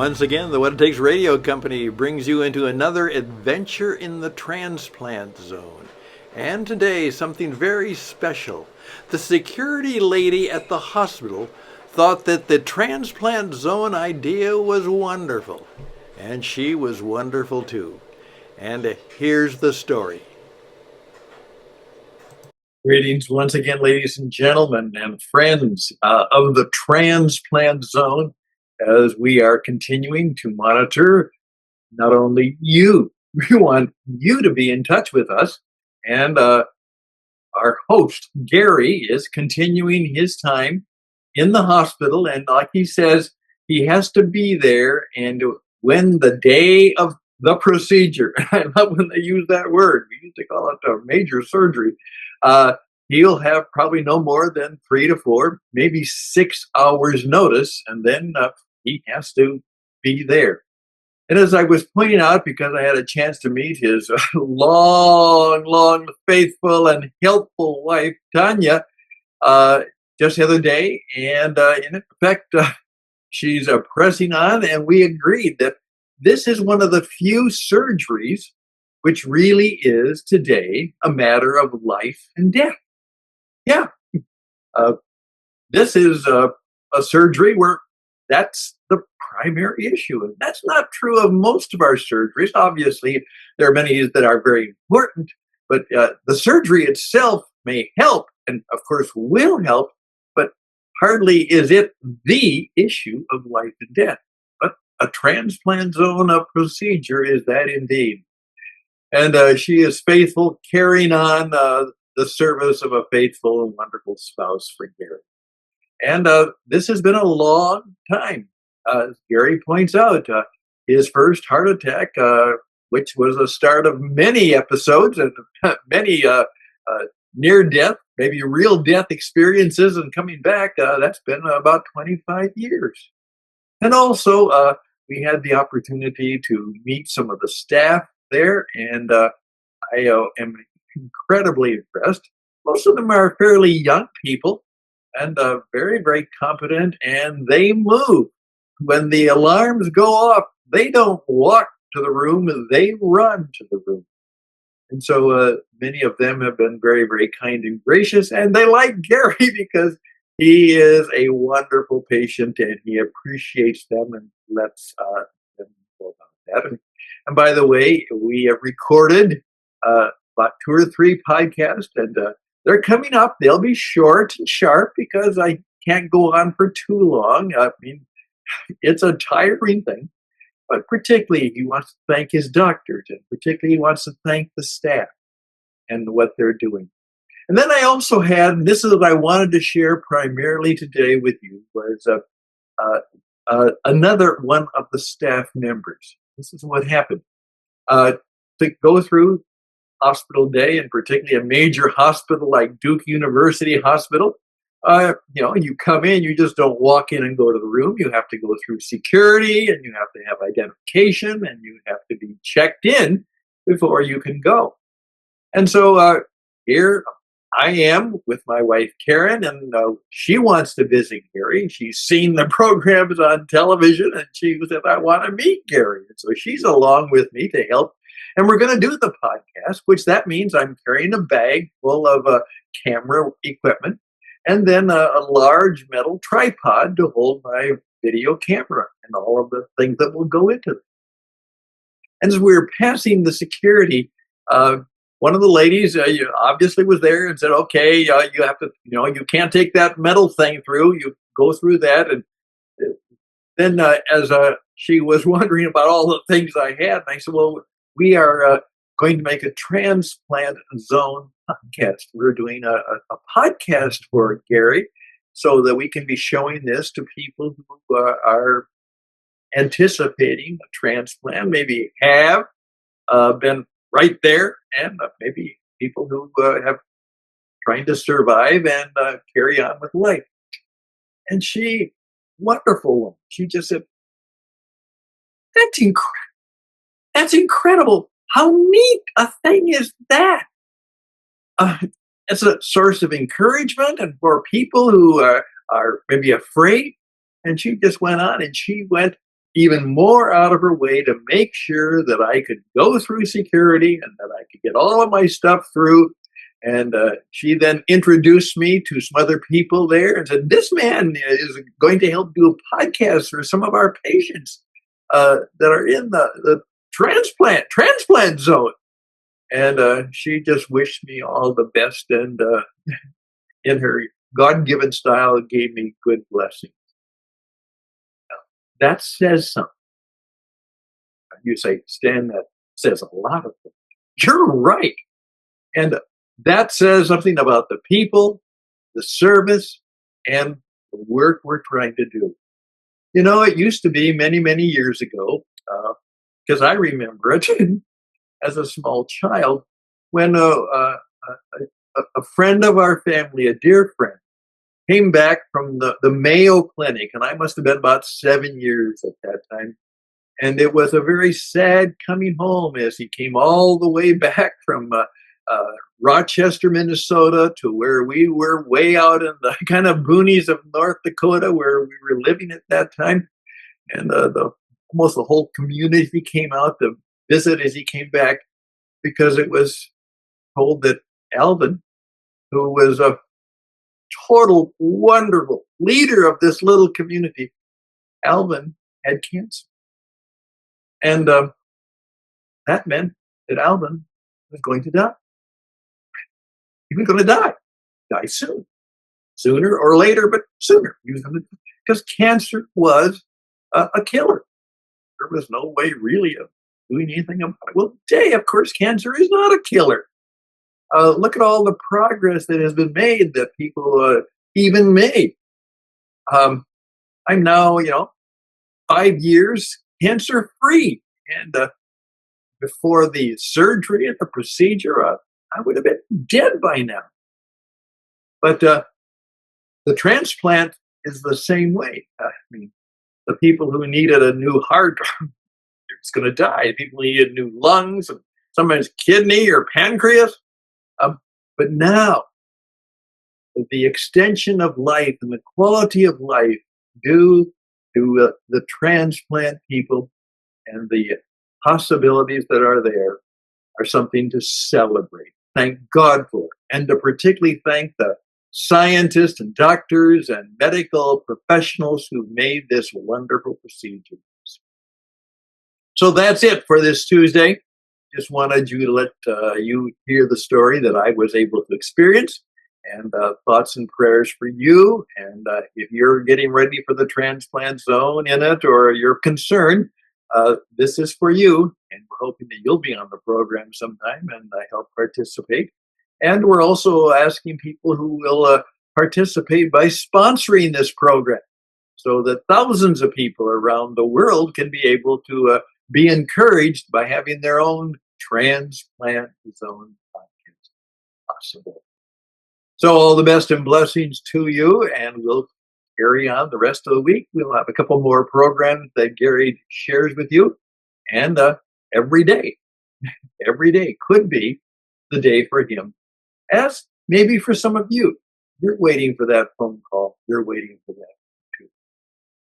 Once again, the What It Takes Radio Company brings you into another adventure in the transplant zone. And today, something very special. The security lady at the hospital thought that the transplant zone idea was wonderful. And she was wonderful too. And here's the story. Greetings once again, ladies and gentlemen and friends of the transplant zone, as we are continuing to monitor not only you, we want you to be in touch with us. And our host, Gary, is continuing his time in the hospital. And like he says, he has to be there. And when the day of the procedure, I love when they use that word, we used to call it a major surgery. He'll have probably no more than 3 to 4, maybe 6 hours notice, and then he has to be there. And as I was pointing out, because I had a chance to meet his long, faithful and helpful wife, Tanya, just the other day, and in effect, she's pressing on, and we agreed that this is one of the few surgeries which really is today a matter of life and death. Yeah, this is a surgery where that's the primary issue. And that's not true of most of our surgeries. Obviously, there are many that are very important, but the surgery itself may help, and of course will help, but hardly is it the issue of life and death. But a transplant zone of procedure is that indeed. And she is faithful, carrying on the service of a faithful and wonderful spouse for Gary. And this has been a long time. As Gary points out, his first heart attack, which was the start of many episodes and many near-death, maybe real death experiences and coming back, that's been about 25 years. And also, we had the opportunity to meet some of the staff there, and I am incredibly impressed. Most of them are fairly young people and very, very competent, and they move. When the alarms go off, they don't walk to the room, they run to the room. And so many of them have been very, very kind and gracious, and they like Gary because he is a wonderful patient and he appreciates them and lets them know about that. And by the way, we have recorded about 2 or 3 podcasts, and they're coming up. They'll be short and sharp because I can't go on for too long. I mean, it's a tiring thing, but particularly he wants to thank his doctors, and particularly he wants to thank the staff and what they're doing. And then I also had, and this is what I wanted to share primarily today with you, was another one of the staff members. This is what happened. To go through hospital day, and particularly a major hospital like Duke University Hospital, you come in, you just don't walk in and go to the room. You have to go through security, and you have to have identification, and you have to be checked in before you can go. And so here I am with my wife, Karen, and she wants to visit Gary. She's seen the programs on television, and she said, I want to meet Gary. And so she's along with me to help. And we're going to do the podcast, which that means I'm carrying a bag full of camera equipment, and then a large metal tripod to hold my video camera and all of the things that will go into it. And as we were passing the security, one of the ladies obviously was there and said, okay, you have to, you can't take that metal thing through. You go through that. And then as she was wondering about all the things I had, and I said, well, we are going to make a transplant zone podcast. We're doing a podcast for Gary so that we can be showing this to people who are anticipating a transplant, maybe have been right there, and maybe people who have trying to survive and carry on with life. And she, wonderful woman, she just said, that's incredible. That's incredible. How neat a thing is that? It's a source of encouragement and for people who are maybe afraid. And she just went on and she went even more out of her way to make sure that I could go through security and that I could get all of my stuff through. And she then introduced me to some other people there and said, "This man is going to help do a podcast for some of our patients that are in the transplant zone." And she just wished me all the best, and in her God-given style, gave me good blessings. That says something. You say, "Stan, that says a lot of things." You're right. And that says something about the people, the service, and the work we're trying to do. You know, it used to be many, many years ago, because I remember it as a small child, when a friend of our family, a dear friend, came back from the Mayo Clinic, and I must have been about 7 years at that time. And it was a very sad coming home as he came all the way back from uh, Rochester, Minnesota, to where we were way out in the kind of boonies of North Dakota, where we were living at that time. And almost the whole community came out to visit as he came back, because it was told that Alvin, who was a total wonderful leader of this little community, Alvin had cancer. And that meant that Alvin was going to die. He was going to die soon, sooner or later, but sooner. He was going to, because cancer was a killer. There was no way really of doing anything about it. Well, today, of course, cancer is not a killer. Look at all the progress that has been made, that people even made. I'm now, 5 years cancer free. And before the surgery and the procedure, I would have been dead by now. But the transplant is the same way. I mean, the people who needed a new heart are just going to die. People who needed new lungs, and somebody's kidney or pancreas. But now, the extension of life and the quality of life due to the transplant people and the possibilities that are there are something to celebrate. Thank God for it. And to particularly thank the scientists and doctors and medical professionals who made this wonderful procedure. So that's it for this Tuesday. Just wanted you to let you hear the story that I was able to experience, and thoughts and prayers for you. And if you're getting ready for the transplant zone in it, or you're concerned, this is for you. And we're hoping that you'll be on the program sometime and help participate. And we're also asking people who will participate by sponsoring this program, so that thousands of people around the world can be able to be encouraged by having their own transplant zone podcast possible. So all the best and blessings to you, and we'll carry on the rest of the week. We'll have a couple more programs that Gary shares with you, and every day could be the day for him, as maybe for some of you. You're waiting for that phone call. You're waiting for that too.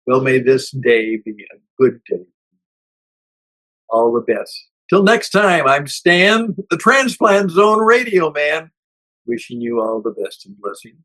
Well, may this day be a good day. All the best. Till next time, I'm Stan, the Transplant Zone Radio Man, wishing you all the best and blessings.